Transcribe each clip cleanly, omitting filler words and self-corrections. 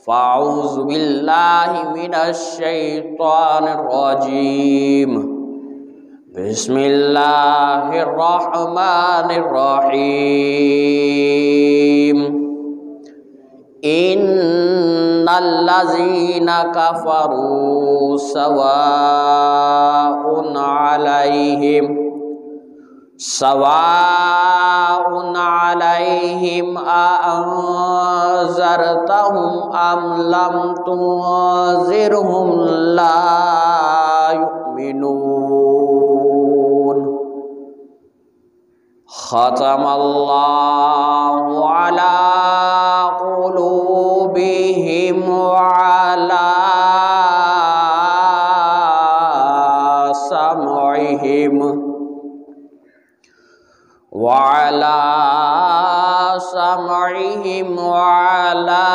فاعوذ باللہ من الشیطان الرجیم بسم اللہ الرحمن الرحیم ان الذین کفروا سواء علیہم أأنذرتهم ام لم تنذرهم لا يؤمنون ختم اللہ علی قلوبہم وعلی سمعهم وعلى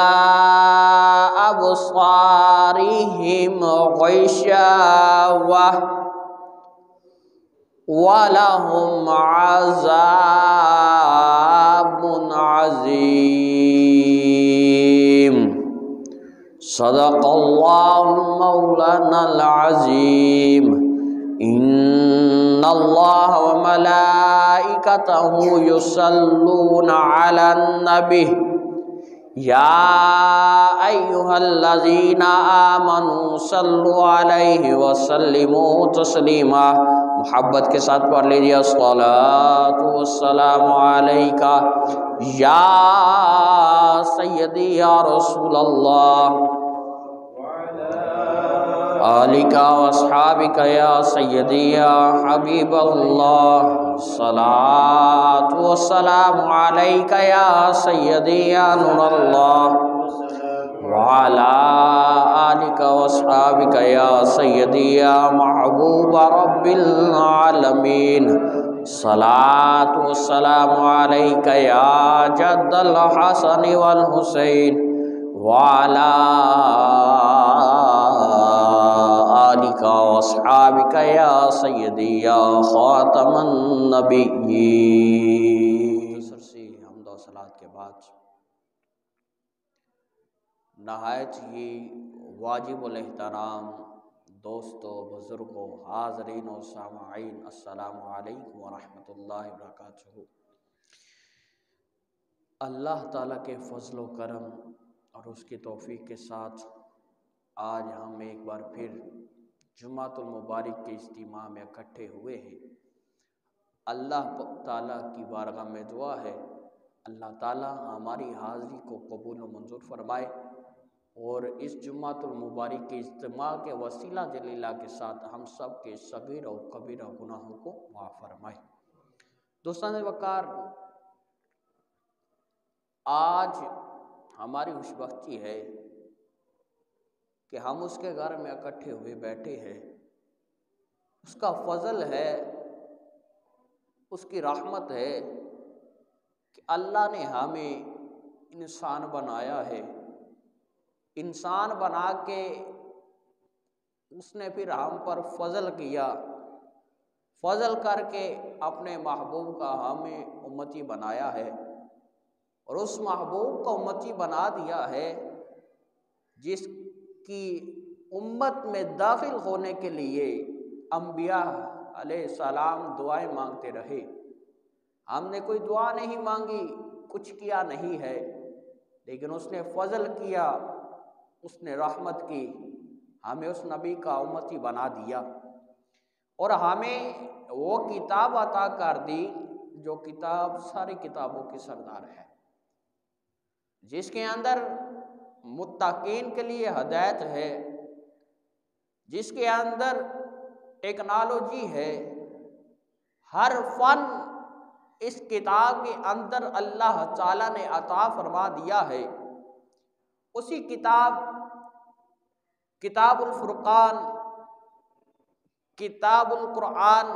أبصارهم غشاوة ولهم عذاب عظيم صدق الله مولانا العظيم ان اللہ وملائکتہ یصلون علی النبی یا ایہا الذین آمنوا صلوا علیہ وسلموا تسلیما۔ محبت کے ساتھ پڑھ لیجیے الصلاۃ والسلام علیکہ یا سیدی یا رسول اللہ آلکہ واصحابکہ یا سیدی یا حبیب اللہ الصلاۃ والسلام علیکہ یا سیدی یا نور اللہ وعلی آلکہ واصحابکہ یا سیدی یا محبوب رب العالمین الصلاۃ والسلام علیکہ یا جد الحسن والحسین وعلی آلکہ واصحابکہ یا سیدی یا خاتم النبیین۔ سرسی حمد و صلاۃ کے بعد نہایت ہی واجب الاحترام دوستو، بزرگوں، حاضرین و سامعین، السلام علیکم ورحمۃ اللہ وبرکاتہ۔ اللہ تعالیٰ کے فضل و کرم اور اس کی توفیق کے ساتھ آج ہم ایک بار پھر جمعۃ المبارک کے اجتماع میں اکٹھے ہوئے ہیں۔ اللہ تعالیٰ کی بارگاہ میں دعا ہے اللہ تعالیٰ ہماری حاضری کو قبول و منظور فرمائے اور اس جمعۃ المبارک کے اجتماع کے وسیلہ جلیلہ کے ساتھ ہم سب کے صغیر و کبیرہ گناہوں کو معاف فرمائے۔ دوستان وقار، آج ہماری خوشبختی ہے کہ ہم اس کے گھر میں اکٹھے ہوئے بیٹھے ہیں۔ اس کا فضل ہے، اس کی رحمت ہے کہ اللہ نے ہمیں انسان بنایا ہے۔ انسان بنا کے اس نے پھر ہم پر فضل کیا، فضل کر کے اپنے محبوب کا ہمیں امتی بنایا ہے، اور اس محبوب کو امتی بنا دیا ہے جس کی امت میں داخل ہونے کے لیے انبیاء علیہ السلام دعائیں مانگتے رہے۔ ہم نے کوئی دعا نہیں مانگی، کچھ کیا نہیں ہے، لیکن اس نے فضل کیا، اس نے رحمت کی، ہمیں اس نبی کا امتی بنا دیا اور ہمیں وہ کتاب عطا کر دی جو کتاب ساری کتابوں کی سردار ہے، جس کے اندر متقین کے لیے ہدایت ہے، جس کے اندر ٹیکنالوجی ہے، ہر فن اس کتاب کے اندر اللہ تعالیٰ نے عطا فرما دیا ہے۔ اسی کتاب الفرقان، کتاب القرآن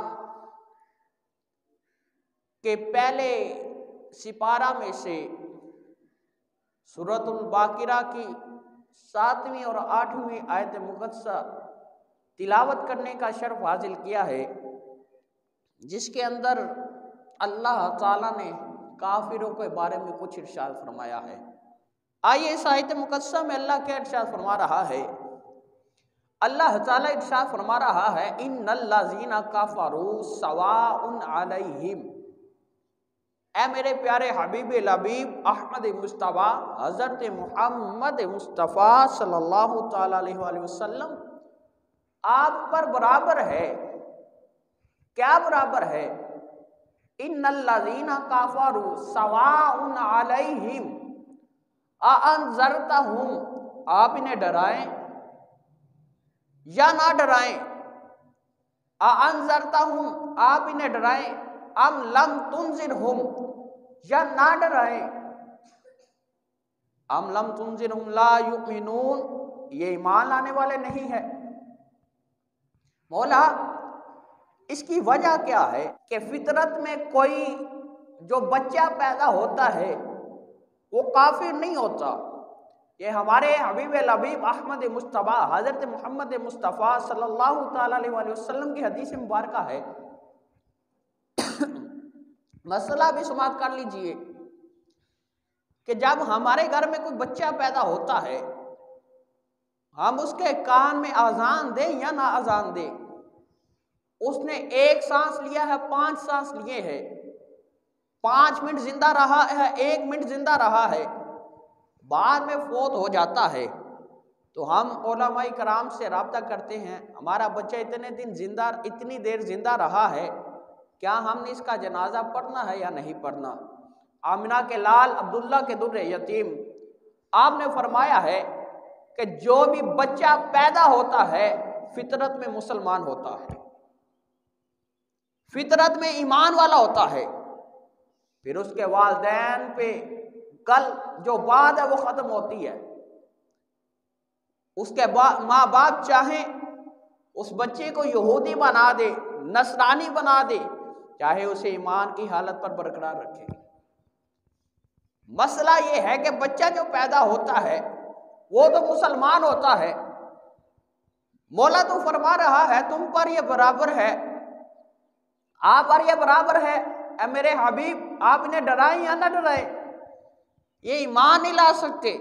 کے پہلے سپارہ میں سے سورۃ الباقرہ کی 7ویں اور 8ویں آیت مقدسہ تلاوت کرنے کا شرف حاصل کیا ہے، جس کے اندر اللہ تعالیٰ نے کافروں کے بارے میں کچھ ارشاد فرمایا ہے۔ آئیے اس آیت مقدسہ میں اللہ کیا ارشاد فرما رہا ہے؟ اللہ تعالیٰ ارشاد فرما رہا ہے ان الذین کفروا سواء علیہم، اے میرے پیارے حبیب لبیب احمد مصطفیٰ حضرت محمد مصطفیٰ صلی اللہ تعالیٰ علیہ وآلہ وسلم آپ پر برابر ہے۔ کیا برابر ہے؟ ان الذین کفروا سواء علیہم اانذرتہم، آپ انہیں ڈرائیں یا نہ ڈرائیں، اانذرتہم آپ انہیں ڈرائیں، ام لم تنذرہم یا نہ ڈرائیں، ام لم تنذرہم لا یؤمنون، یہ ایمان لانے والے نہیں ہے۔ مولا اس کی وجہ کیا ہے کہ فطرت میں کوئی جو بچہ پیدا ہوتا ہے وہ کافر نہیں ہوتا۔ یہ ہمارے حبیب لبیب احمد مصطفیٰ حضرت محمد مصطفیٰ صلی اللہ تعالیٰ علیہ وآلہ وسلم کی حدیث مبارکہ ہے۔ مسئلہ بھی سماعت کر لیجئے کہ جب ہمارے گھر میں کوئی بچہ پیدا ہوتا ہے، ہم اس کے کان میں اذان دیں یا نہ اذان دیں، اس نے 1 سانس لیا ہے، 5 سانس لیے ہیں، 5 منٹ زندہ رہا ہے، 1 منٹ زندہ رہا ہے، بعد میں فوت ہو جاتا ہے، تو ہم علماء کرام سے رابطہ کرتے ہیں ہمارا بچہ اتنی دیر زندہ رہا ہے، کیا ہم نے اس کا جنازہ پڑھنا ہے یا نہیں پڑھنا؟ آمنہ کے لال عبداللہ کے در یتیم، آپ نے فرمایا ہے کہ جو بھی بچہ پیدا ہوتا ہے فطرت میں مسلمان ہوتا ہے، فطرت میں ایمان والا ہوتا ہے، پھر اس کے والدین پہ کل جو بات ہے وہ ختم ہوتی ہے۔ اس کے ماں باپ چاہیں اس بچے کو یہودی بنا دے، نصرانی بنا دے، چاہے اسے ایمان کی حالت پر برقرار رکھے۔ مسئلہ یہ ہے کہ بچہ جو پیدا ہوتا ہے وہ تو مسلمان ہوتا ہے، مولا تو فرما رہا ہے تم پر یہ برابر ہے، آپ پر یہ برابر ہے، اے میرے حبیب آپ انہیں ڈرائیں یا نہ ڈرائیں، یہ ایمان نہیں لا سکتے۔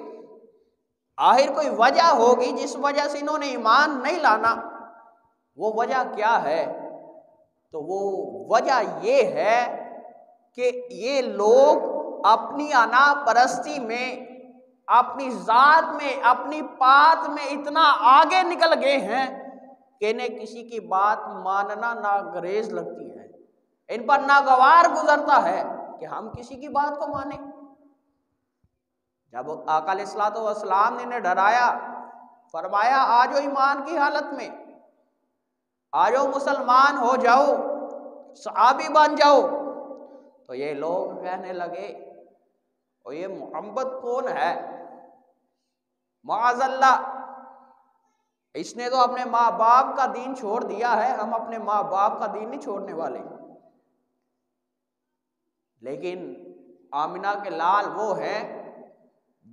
آخر کوئی وجہ ہوگی جس وجہ سے انہوں نے ایمان نہیں لانا، وہ وجہ کیا ہے؟ تو وہ وجہ یہ ہے کہ یہ لوگ اپنی انا پرستی میں، اپنی ذات میں، اپنی بات میں اتنا آگے نکل گئے ہیں کہ انہیں کسی کی بات ماننا ناگزیر لگتی ہے، ان پر ناگوار گزرتا ہے کہ ہم کسی کی بات کو مانیں۔ جب آقا علیہ الصلوۃ والسلام نے انہیں ڈرایا، فرمایا آ جاؤ ایمان کی حالت میں، آ جاؤ مسلمان ہو جاؤ، صحابی بن جاؤ، تو یہ لوگ کہنے لگے اور یہ محمد کون ہے؟ معاذ اللہ، اس نے تو اپنے ماں باپ کا دین چھوڑ دیا ہے، ہم اپنے ماں باپ کا دین نہیں چھوڑنے والے۔ لیکن آمنہ کے لال وہ ہیں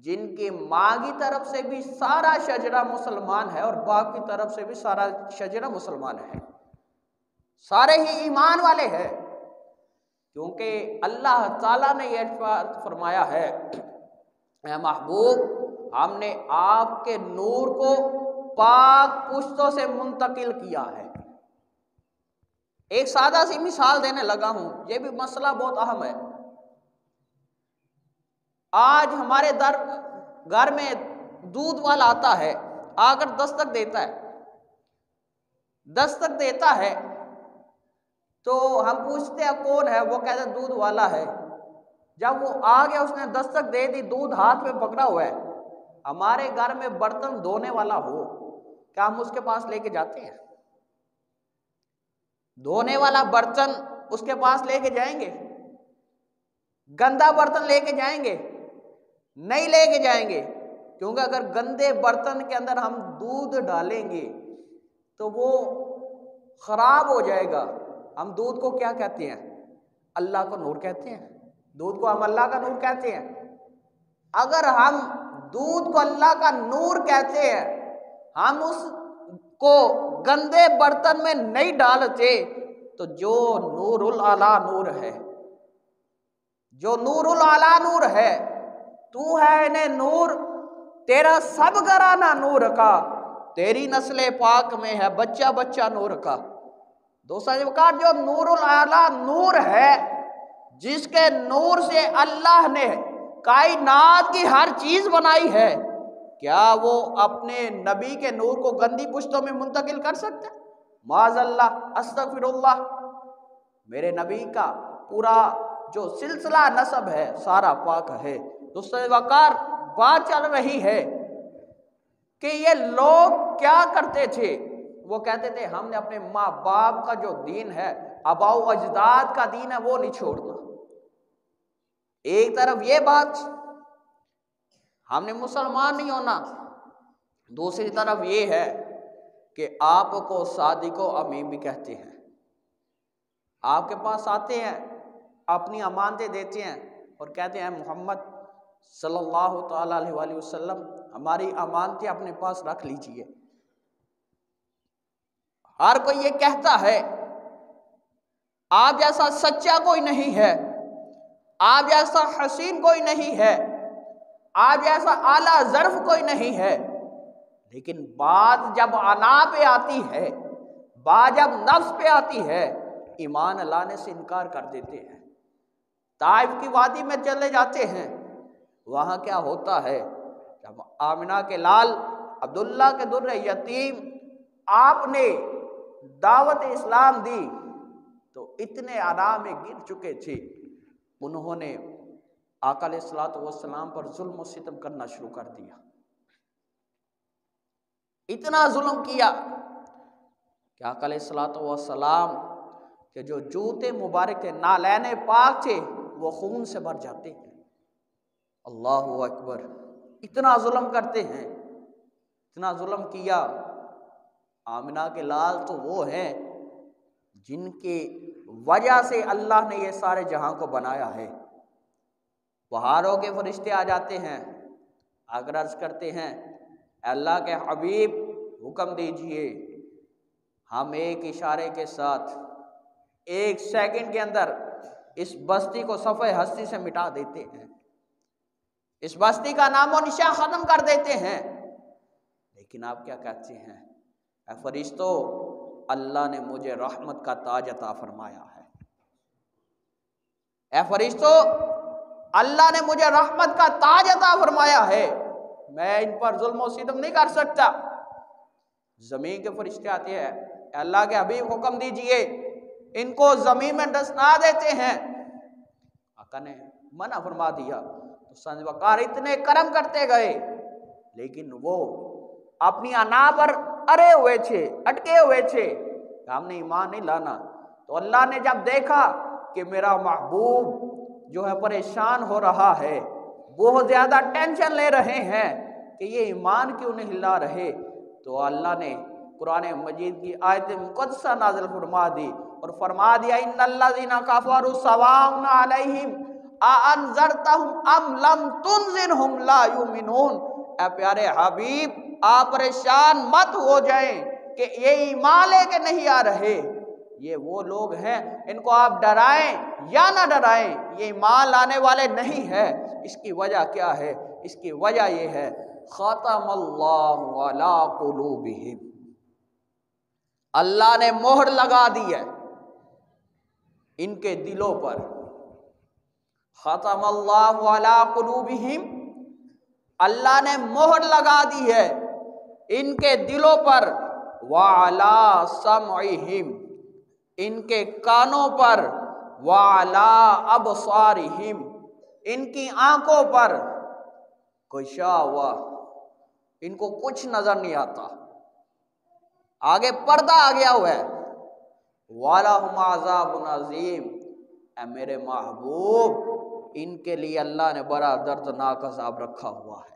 جن کی ماں کی طرف سے بھی سارا شجرہ مسلمان ہے اور باپ کی طرف سے بھی سارا شجرہ مسلمان ہے، سارے ہی ایمان والے ہیں، کیونکہ اللہ تعالیٰ نے یہ ارشاد فرمایا ہے اے محبوب ہم نے آپ کے نور کو پاک پشتوں سے منتقل کیا ہے۔ ایک سادہ سی مثال دینے لگا ہوں، یہ بھی مسئلہ بہت اہم ہے۔ آج ہمارے گھر میں دودھ والا آتا ہے، آ کر دستک دیتا ہے تو ہم پوچھتے ہیں کون ہے؟ وہ کہتے ہیں دودھ والا ہے۔ جب وہ آ گیا، اس نے دستک دے دی، دودھ ہاتھ میں پکڑا ہوا ہے، ہمارے گھر میں برتن دھونے والا ہو، کیا ہم اس کے پاس لے کے جاتے ہیں؟ دھونے والا برتن اس کے پاس لے کے جائیں گے؟ گندا برتن لے کے جائیں گے؟ نہیں لے کے جائیں گے، کیونکہ اگر گندے برتن کے اندر ہم دودھ ڈالیں گے تو وہ خراب ہو جائے گا۔ ہم دودھ کو کیا کہتے ہیں؟ اللہ کا نور کہتے ہیں، دودھ کو ہم اللہ کا نور کہتے ہیں۔ اگر ہم دودھ کو اللہ کا نور کہتے ہیں، ہم اس کو گندے برتن میں نہیں ڈالتے، تو جو نور العلا نور ہے، جو نور العلا نور ہے، تو ہے انہیں نور، تیرا سب گھرانہ نور کا، تیری نسل پاک میں ہے بچہ بچہ نور کا۔ دوسرا وقار جو نور الاعلیٰ نور ہے، جس کے نور سے اللہ نے کائنات کی ہر چیز بنائی ہے، کیا وہ اپنے نبی کے نور کو گندی پشتوں میں منتقل کر سکتے؟ معاذ اللہ، استغفر اللہ۔ میرے نبی کا پورا جو سلسلہ نسب ہے سارا پاک ہے۔ دوسرے وقار بات چل رہی ہے کہ یہ لوگ کیا کرتے تھے، وہ کہتے تھے ہم نے اپنے ماں باپ کا جو دین ہے، آباء و اجداد کا دین ہے، وہ نہیں چھوڑنا۔ ایک طرف یہ بات ہم نے مسلمان نہیں ہونا، دوسری طرف یہ ہے کہ آپ کو صادق و امین بھی کہتے ہیں۔ آپ کے پاس آتے ہیں، اپنی امانتیں دیتے ہیں اور کہتے ہیں محمد صلی اللہ تعالیٰ علیہ وآلہ وسلم ہماری امانتیں اپنے پاس رکھ لیجئے۔ ہر کوئی یہ کہتا ہے آپ جیسا سچا کوئی نہیں ہے، آپ جیسا حسین کوئی نہیں ہے، آپ جیسا اعلیٰ ظرف کوئی نہیں ہے، لیکن بات جب انا پہ آتی ہے، بات جب نفس پہ آتی ہے، ایمان لانے سے انکار کر دیتے ہیں۔ طائف کی وادی میں چلے جاتے ہیں، وہاں کیا ہوتا ہے، جب آمنہ کے لال عبداللہ کے در یتیم آپ نے دعوت اسلام دی تو اتنے انا میں گر چکے تھے، انہوں نے آقا علیہ السلام پر ظلم و ستم کرنا شروع کر دیا۔ اتنا ظلم کیا کہ آقا علیہ السلام کہ جو جوتے مبارک تھے، نالین پاک تھے، وہ خون سے بھر جاتے ہیں۔ اللہ اکبر، اتنا ظلم کرتے ہیں، اتنا ظلم کیا۔ آمنہ کے لال تو وہ ہیں جن کی وجہ سے اللہ نے یہ سارے جہاں کو بنایا ہے۔ پہاڑوں کے فرشتے آ جاتے ہیں، اگر عرض کرتے ہیں اے اللہ کے حبیب حکم دیجئے، ہم ایک اشارے کے ساتھ ایک سیکنڈ کے اندر اس بستی کو صفحہ ہستی سے مٹا دیتے ہیں، اس بستی کا نام و نشان ختم کر دیتے ہیں۔ لیکن آپ کیا کہتے ہیں، اے فرشتوں اللہ نے مجھے رحمت کا تاج عطا فرمایا ہے، اے فرشتوں اللہ نے مجھے رحمت کا تاج عطا فرمایا ہے، میں ان پر ظلم و ستم نہیں کر سکتا۔ زمین کے فرشتے آتے ہیں، اے اللہ کے حبیب حکم دیجئے، ان کو زمین میں ڈسنا دیتے ہیں۔ آقا نے منع فرما دیا تو سنج وقار اتنے کرم کرتے گئے، لیکن وہ اپنی انا پر ارے ہوئے تھے، اٹکے ہوئے تھے کہ ہم نے ایمان نہیں لانا۔ تو اللہ نے جب دیکھا کہ میرا محبوب جو ہے پریشان ہو رہا ہے، بہت زیادہ ٹینشن لے رہے ہیں کہ یہ ایمان کیوں نہیں لا رہے، تو اللہ نے قرآن مجید کی آیت مقدسہ نازل فرما دی اور فرما دیا ان الذین کفروا سواء علیہم اانذرتہم ام لم تنذرہم لا یؤمنون۔ اے پیارے حبیب آپ پریشان مت ہو جائیں کہ یہ ایمان لے کے نہیں آ رہے، یہ وہ لوگ ہیں ان کو آپ ڈرائیں یا نہ ڈرائیں، یہ ایمان لانے والے نہیں ہیں۔ اس کی وجہ کیا ہے؟ اس کی وجہ یہ ہے ختم اللہ علی قلوبہم، اللہ نے مہر لگا دی ہے ان کے دلوں پر۔ ختم اللہ علی قلوبہم، اللہ نے مہر لگا دی ہے ان کے دلوں پر، وعلی سمعہم، ان کے کانوں پر، وعلی ابصارہم، ان کی آنکھوں پر غشاوہ، ان کو کچھ نظر نہیں آتا، آگے پردہ آ گیا ہوا ہے۔ وَلَهُمْ عَذَابٌ عَظِيمٌ، اے میرے محبوب ان کے لیے اللہ نے بڑا دردناک عذاب رکھا ہوا ہے۔